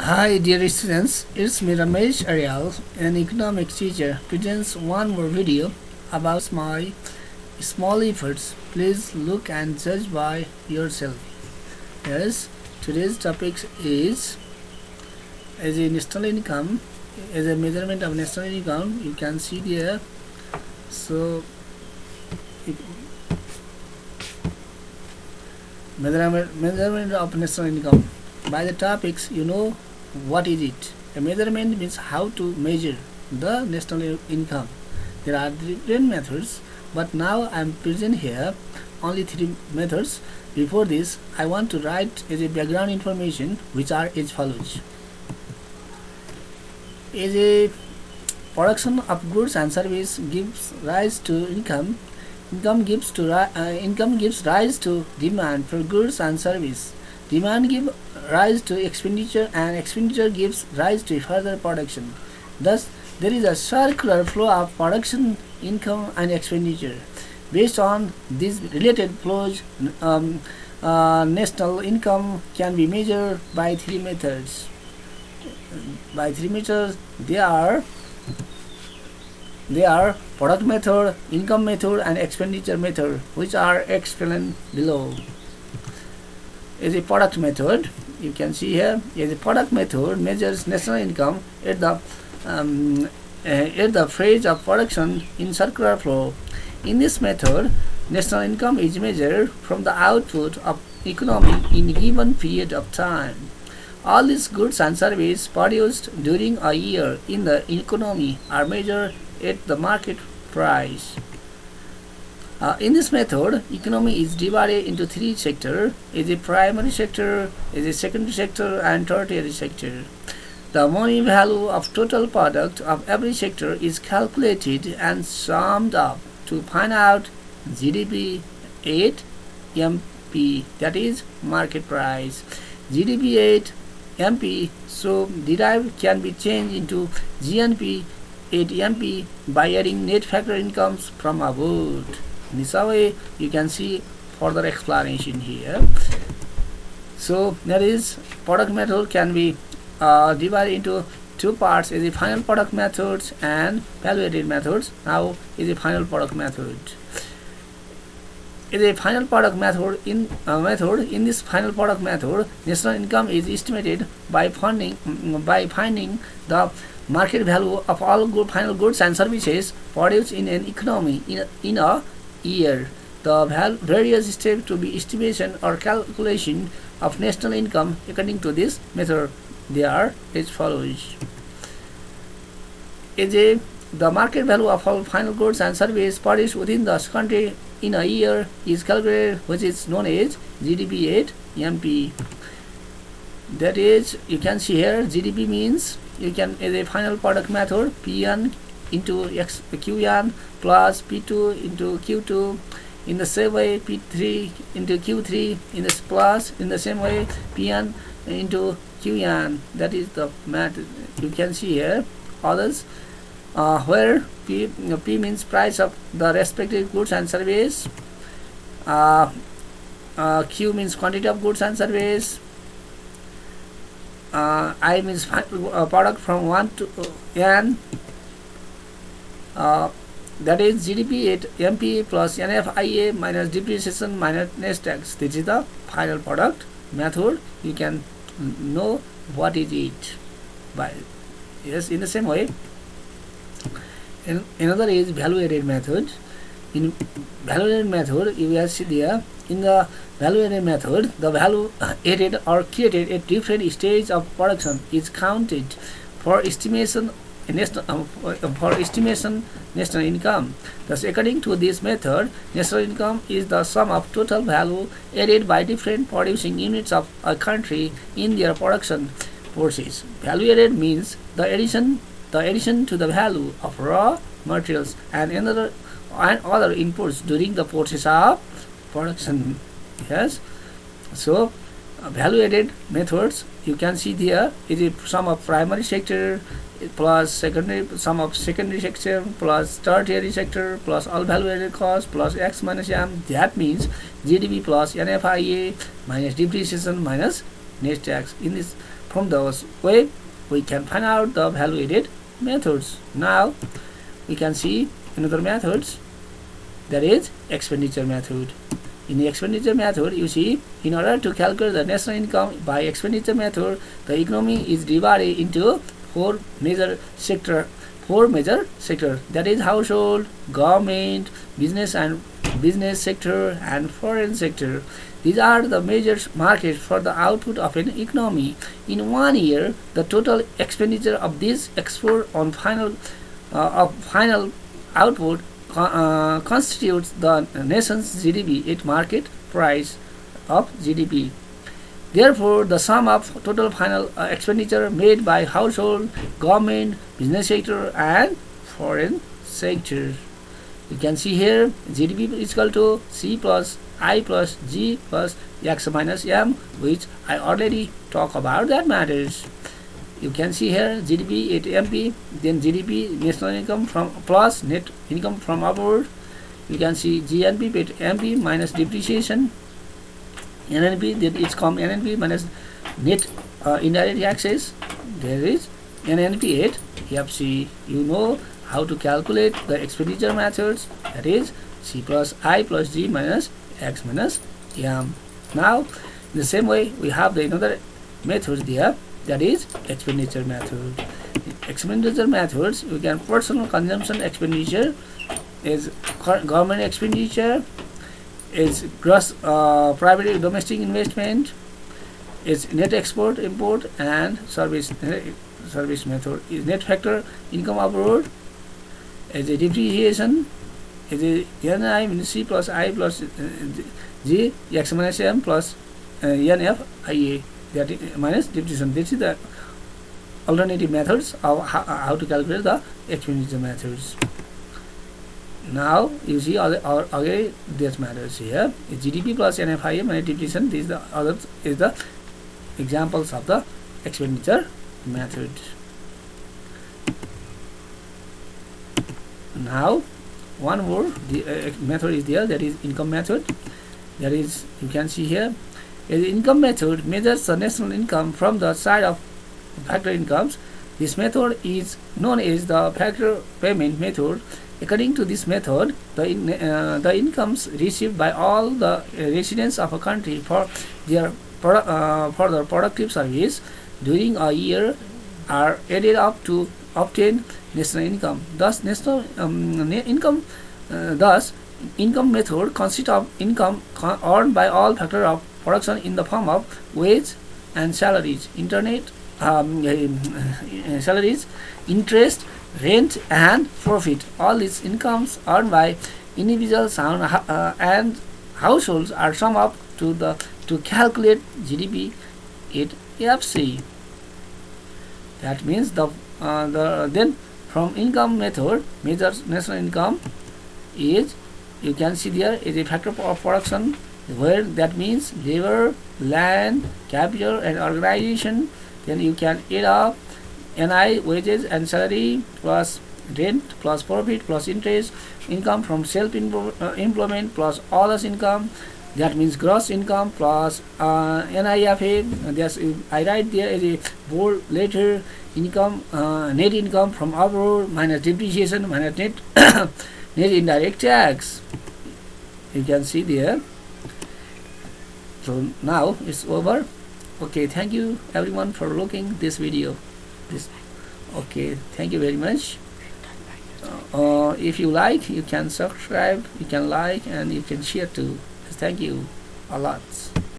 Hi dear students, it's me Ramesh Aryal, an economics teacher, presents one more video about my small efforts. Please look and judge by yourself. Yes, today's topic is as a national income, as a measurement of national income. You can see there. So, measurement of national income. By the topics, you know what is it. A measurement means how to measure the national income. There are different methods, but now I am present here only three methods. Before this, I want to write as a background information, which are as follows. As a production of goods and service gives rise to income. Income gives rise to demand for goods and service. Demand gives rise to expenditure, and expenditure gives rise to further production. Thus, there is a circular flow of production, income, and expenditure. Based on these related flows, national income can be measured by three methods. They are product method, income method, and expenditure method, which are explained below. Is a product method. You can see here is a product method measures national income at the phase of production in circular flow. In this method, national income is measured from the output of economy in a given period of time. All these goods and services produced during a year in the economy are measured at the market price. In this method, economy is divided into three sectors: is a primary sector, is a secondary sector, and tertiary sector. The money value of total product of every sector is calculated and summed up to find out GDP at MP, that is market price. GDP at MP, so derived, can be changed into GNP at MP by adding net factor incomes from above. In this way, you can see further explanation here. So there is product method can be divided into two parts: is the final product methods and value-added methods. Now is the final product method. Is a final product method. In this final product method, national income is estimated by finding the market value of all final goods and services produced in an economy in a year. The various steps to be estimation or calculation of national income according to this method, they are as follows. The market value of all final goods and services produced within the country in a year is calculated, which is known as GDP at MP. That is, you can see here GDP means you can as a final product method P1 into Q1 plus P2 into Q2. In the same way, P3 into Q3 in this plus in the same way P1 into Qn. That is the math you can see here. Others where P means price of the respective goods and service. Q means quantity of goods and service. I means product from 1 to n. That is GDP at MP plus NFIA minus depreciation minus net tax. This is the final product method. You can know what is it by yes. In the same way, another is value-added method. In value-added method, you will see there. In the value-added method, the value added or created at different stages of production is counted for estimation national income. Thus, according to this method, national income is the sum of total value added by different producing units of a country in their production forces. Value added means the addition to the value of raw materials and other inputs during the process of production. Yes. So value added methods you can see there is a sum of primary sector plus sum of secondary sector plus tertiary sector plus all value added cost plus x minus m. That means GDP plus NFIA minus depreciation minus net tax. In this from the way we can find out the value-added methods. Now we can see another methods, that is expenditure method. In the expenditure method, you see, in order to calculate the national income by expenditure method, the economy is divided into four major sectors, that is household, government, business and business sector, and foreign sector. These are the major markets for the output of an economy. In 1 year, the total expenditure of these export on final output constitutes the nation's GDP at market price of GDP. Therefore, the sum of total final expenditure made by household, government, business sector, and foreign sector. You can see here GDP is equal to C plus I plus G plus X minus M, which I already talked about that matters. You can see here GDP at MP, then GDP national income from plus net income from abroad. You can see GNP at MP minus depreciation, NNP, that is come NNP minus net indirect taxes. There is NNP at FC. You know how to calculate the expenditure methods, that is C plus I plus G minus X minus M. Now in the same way we have the another methods there, that is expenditure method. Expenditure methods, we can personal consumption expenditure is government expenditure, is gross private domestic investment, is net export import, and service method is net factor income abroad, is a depreciation, is a NI minus C plus I plus G X minus M plus NF IA, that is minus depreciation. This is the alternative methods of how to calculate the expenditure methods. Now you see again this matters here is GDP plus NFIA minus depreciation. This is the examples of the expenditure method. Now one more method is there, that is income method. That is, you can see here, the income method measures the national income from the side of factor incomes. This method is known as the factor payment method. According to this method, the incomes received by all the residents of a country for their productive service during a year are added up to obtain national income. Thus, income method consists of income earned by all factors of production in the form of wage and salaries, salaries, interest, rent, and profit. All these incomes earned by individuals and households are summed up to calculate GDP at FC. That means then from income method measures national income is, you can see there is a factor of production, where that means labor, land, capital, and organization. Then you can add up NI, wages and salary, plus rent, plus profit, plus interest, income from self-employment, plus others income. That means gross income plus NIFA. I write there as a bold letter, income, net income from abroad minus depreciation minus net net indirect tax. You can see there. So now it's over. Okay, thank you everyone for looking this video. Okay, thank you very much. If you like, you can subscribe, you can like, and you can share too. Thank you a lot.